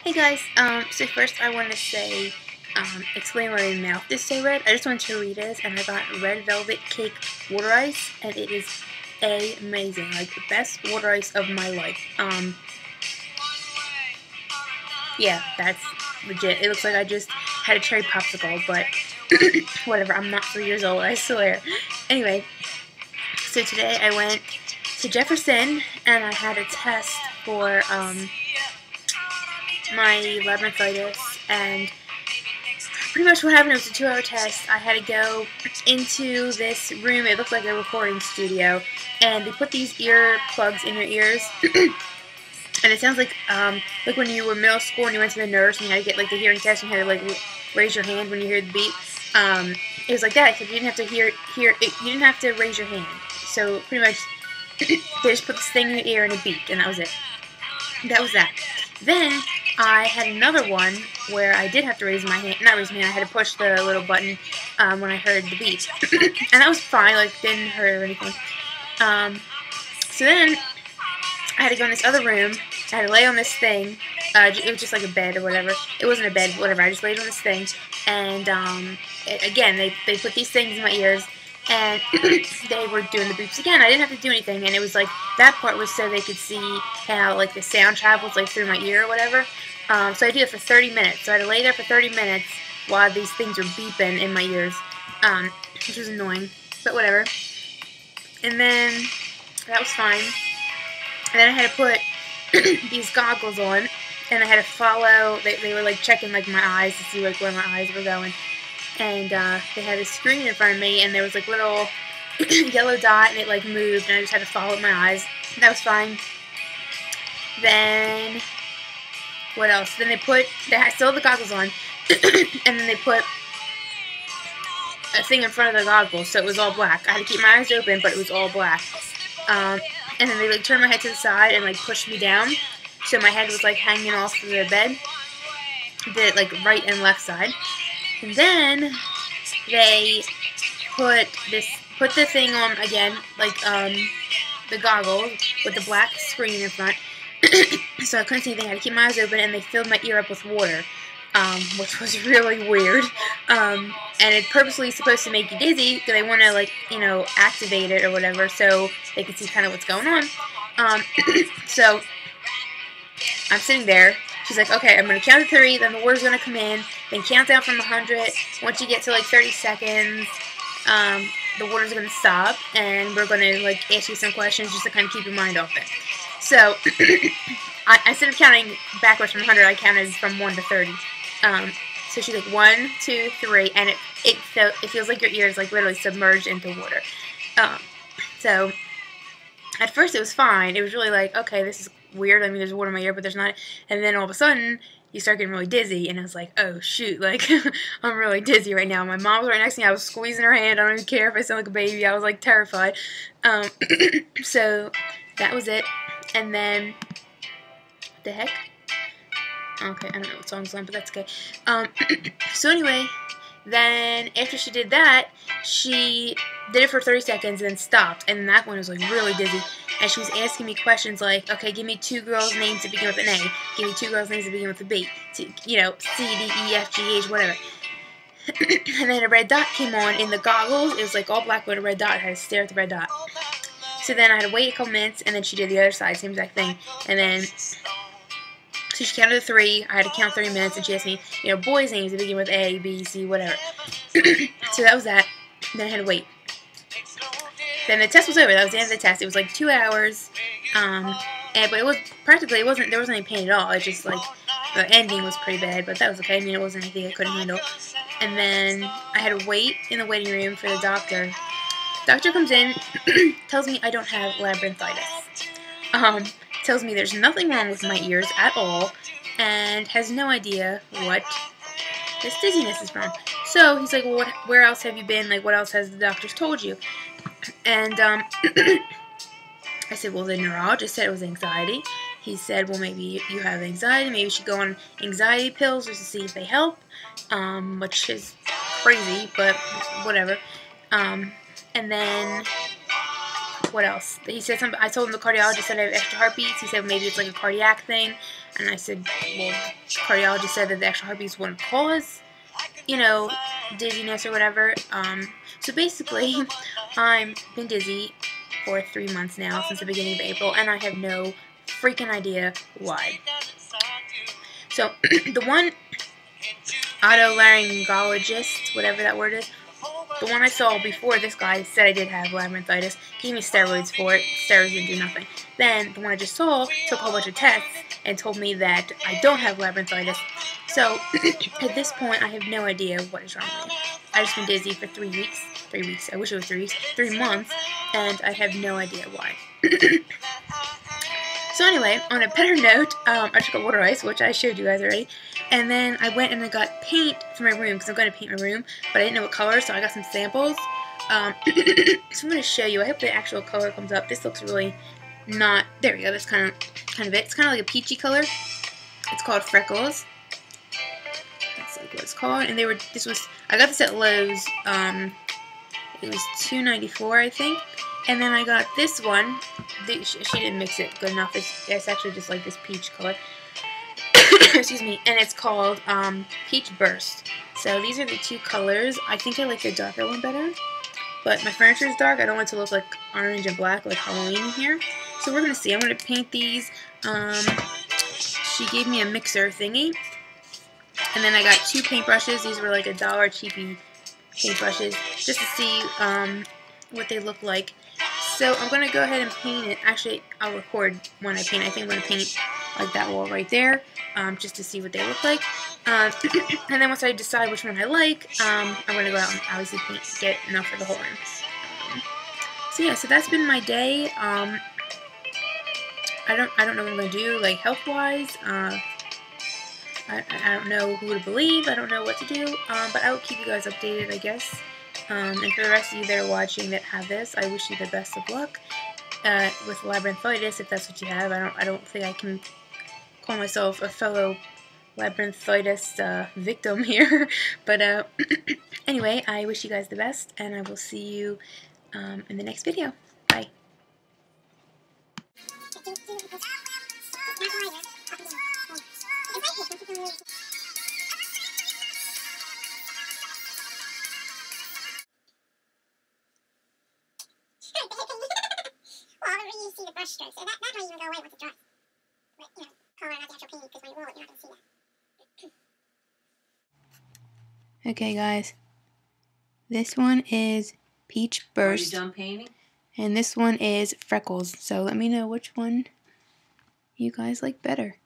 Hey guys, so first I want to say, explain why my mouth is so red. I just went to Rita's and I got red velvet cake water ice, and it is amazing, like the best water ice of my life. Yeah, that's legit. It looks like I just had a cherry popsicle, but whatever, I'm not 3 years old, I swear. Anyway, so today I went to Jefferson and I had a test for, my labyrinthitis, and pretty much what happened, it was a 2-hour test. I had to go into this room. It looked like a recording studio, and they put these ear plugs in your ears, and it sounds like when you were in middle school and you went to the nurse and you had to get like the hearing test and you had to like raise your hand when you hear the beep. It was like that, except you didn't have to you didn't have to raise your hand. So pretty much they just put this thing in your ear and it beeped, and that was it. That was that. Then I had another one where I did have to raise my hand, not raise my hand, I had to push the little button when I heard the beep. And that was fine, like, didn't hurt or anything. So then I had to go in this other room, I had to lay on this thing, it was just like a bed or whatever. It wasn't a bed, whatever, I just laid on this thing, and again, they put these things in my ears, and they were doing the beeps again. I didn't have to do anything, and it was like, that part was so they could see how like the sound travels like through my ear or whatever. So I did it for 30 minutes. So I had to lay there for 30 minutes while these things were beeping in my ears, which was annoying, but whatever. And then that was fine. And then I had to put these goggles on, and I had to follow. They were like checking like my eyes to see like where my eyes were going. And they had a screen in front of me, and there was like little yellow dot, and it like moved, and I just had to follow with my eyes. That was fine. Then what else? Then they still had the goggles on, and then they put a thing in front of the goggles, so it was all black. I had to keep my eyes open, but it was all black. And then they like turned my head to the side and like pushed me down, so my head was like hanging off the bed, the like right and left side. And then they put the thing on again, like the goggles with the black screen in front, so I couldn't see anything. I had to keep my eyes open, and they filled my ear up with water, which was really weird. And it's purposely supposed to make you dizzy because they want to, like, you know, activate it or whatever, so they can see kind of what's going on. So I'm sitting there. She's like, okay, I'm going to count to 3, then the water's going to come in, then count down from 100. Once you get to like 30 seconds, the water's going to stop, and we're going to like ask you some questions just to kind of keep your mind off it. So, instead of counting backwards from 100, I counted from 1 to 30. So she's like, 1, 2, 3, and it feels like your ear is like literally submerged into water. So, at first it was fine. It was really like, okay, this is weird. I mean, there's water in my ear, but there's not. And then all of a sudden, you start getting really dizzy, and I was like, oh shoot, like I'm really dizzy right now. My mom was right next to me. I was squeezing her hand. I don't even care if I sound like a baby. I was like terrified. So that was it. And then the heck? Okay, I don't know what song's on, but that's okay. So anyway, then after she did that, she did it for 30 seconds and then stopped, and that one was like really dizzy. And she was asking me questions like, okay, give me 2 girls' names that begin with an A. Give me 2 girls' names that begin with a B. You know, C, D, E, F, G, H, whatever. And then a red dot came on in the goggles. It was like all black with a red dot. I had to stare at the red dot. So then I had to wait a couple minutes, and then she did the other side, same exact thing. And then, so she counted to 3. I had to count 30 minutes, and she asked me, you know, boys' names that begin with A, B, C, whatever. So that was that. Then I had to wait. Then the test was over. That was the end of the test. It was like 2 hours, but it was practically, there wasn't any pain at all. It just like the ending was pretty bad, but that was okay. I mean, it wasn't anything I couldn't handle. And then I had to wait in the waiting room for the doctor. Doctor comes in, tells me I don't have labyrinthitis. Tells me there's nothing wrong with my ears at all, and has no idea what this dizziness is from. So he's like, well, where else have you been? Like, what else has the doctors told you? And I said, well, the neurologist said it was anxiety. He said, well, maybe you have anxiety. Maybe you should go on anxiety pills just to see if they help, which is crazy, but whatever. And then what else? He said something. I told him the cardiologist said I have extra heartbeats. He said maybe it's like a cardiac thing, and I said, well, the cardiologist said that the extra heartbeats wouldn't cause, you know, dizziness or whatever. So basically, I've been dizzy for 3 months now, since the beginning of April, and I have no freaking idea why. So the one otolaryngologist, whatever that word is, the one I saw before this guy said I did have labyrinthitis, gave me steroids for it. Steroids didn't do nothing. Then the one I just saw took a whole bunch of tests and told me that I don't have labyrinthitis. So at this point, I have no idea what is wrong with me. I've just been dizzy for 3 weeks. 3 weeks. I wish it was 3 weeks. 3 months, and I have no idea why. So anyway, on a better note, I took a water ice, which I showed you guys already, and then I went and I got paint for my room, because I'm going to paint my room, but I didn't know what color, so I got some samples. So I'm going to show you. I hope the actual color comes up. This looks really not, there we go, that's kind of it. It's kind of like a peachy color. It's called Freckles. That's like what it's called, and I got this at Lowe's. It was $2.94, I think. And then I got this one. She didn't mix it good enough. It's actually just like this peach color. Excuse me. And it's called Peach Burst. So these are the two colors. I think I like the darker one better. But my furniture is dark. I don't want it to look like orange and black like Halloween in here. So we're going to see. I'm going to paint these. She gave me a mixer thingy. And then I got 2 paintbrushes. These were like $1 cheapy paintbrushes. Just to see what they look like. So I'm going to go ahead and paint it. Actually, I'll record when I paint. I think I'm going to paint like that wall right there, just to see what they look like. And then once I decide which one I like, I'm going to go out and obviously get enough for the whole room. So yeah, so that's been my day. I don't know what I'm going to do, like health-wise. I don't know who to believe. I don't know what to do. But I will keep you guys updated, I guess. And for the rest of you that are watching that have this, I wish you the best of luck with labyrinthitis, if that's what you have. I don't think I can call myself a fellow labyrinthitis victim here. But anyway, I wish you guys the best, and I will see you in the next video. Bye. You see the brush strokes, so that might even go away once it dries. But, you know, color out the actual painting, because when you roll it, you're not going to see that. Okay, guys. This one is Peach Burst. Are you done painting? And this one is Freckles. So let me know which one you guys like better.